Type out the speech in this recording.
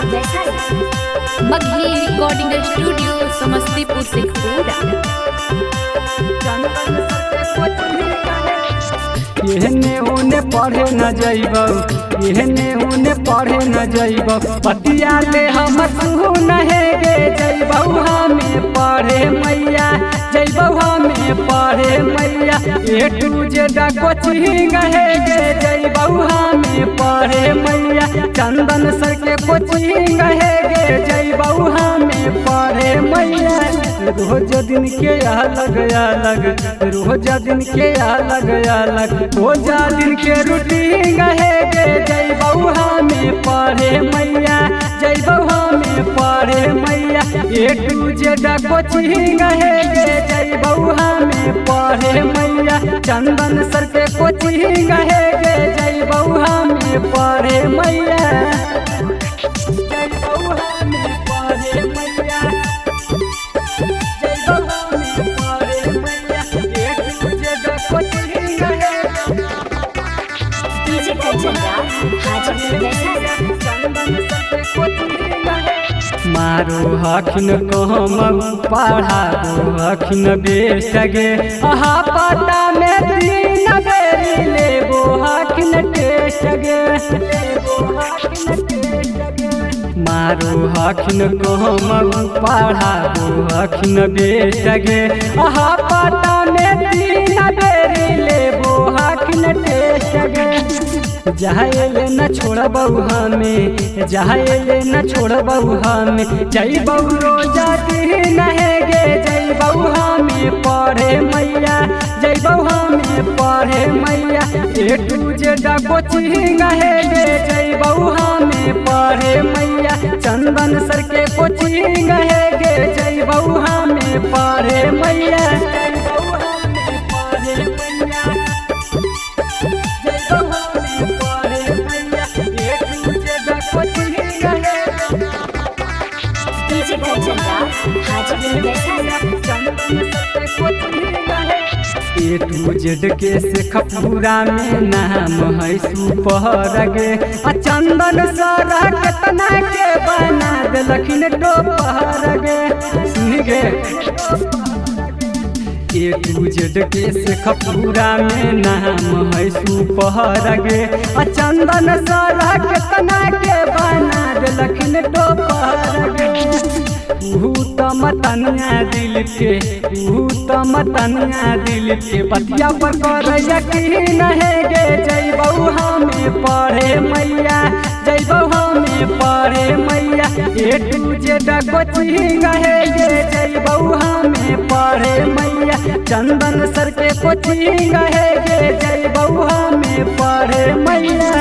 Magahi recording studio Samastipur Sheikhpura. एहने ओने पढ़े न जइबौ, एहने ओने पढ़े न जइबौ, पतिया ले हम सुन हे गे जइबौ हमें पढ़े मैया, जइबौ हमें पढ़े मैया। ए टू जेड कोचिंग हे गे जइबौ हमें पढ़े मैया, चंदन सर के कोचिंग हे गे जइबौ हमें पढ़े मैया। रोज दिन के अलग अलग, रोज दिन के अलग अलग, रोज दिन के रूटीन है गे जइबौ हमें पढ़े मैया, जइबौ हमें पढ़े मैया। ए टू जेड कोचिंग है गे जइबौ हमें पढ़े मैया, चंदन सर के कोचिंग है गे जइबौ हमें पढ़े मैया, जइबौ हमें पढ़े मैया। मारो हखिन कहम पढ़ाबो हखिन बेस्ट गे, अहा पता में तीन बेरी लेबो हखिन टेस्ट गे, लेबो हखिन टेस्ट गे। मारो हखिन कहम पढ़ाबो हखिन बेस्ट गे, अहा पता में तीन बेरी लेबो हखिन टेस्ट गे। जाएले न छोड़बौ हमें, जाएले न छोड़बौ हमें, जइबौ रोजा दिन हे गे जइबौ हमें पढ़े मैया, जइबौ हमें पढ़े मैया। ए टू जेड कोचिंग हे गे जइबौ हमें पढ़े मैया, चंदन सर के कोचिंग हे गे जइबौ हमें पढ़े मैया, जइबौ हमें पढ़े मैया। ए टू जेड के शेखपुरा में नाम है सुपर गे, चंदन सर केतना के बना देलखिन टोपर गे, सुन गे। ए टू जेड के शेखपुरा में नाम है सुपर गे, चंदन सर केतना के बना देलखिन टोपर गे। ऊ त मतनिया दिल के, ऊ त मतनिया दिल के, बतिया पर कर यकीन है गे जइबौ हमें पढ़े मैया, जइबौ हमें पढ़े मैया। ए टू जेड कोचिंग है गे जइबौ हमें पढ़े मैया, चंदन सर के कोचिंग है गे जइबौ हमें पढ़े मैया।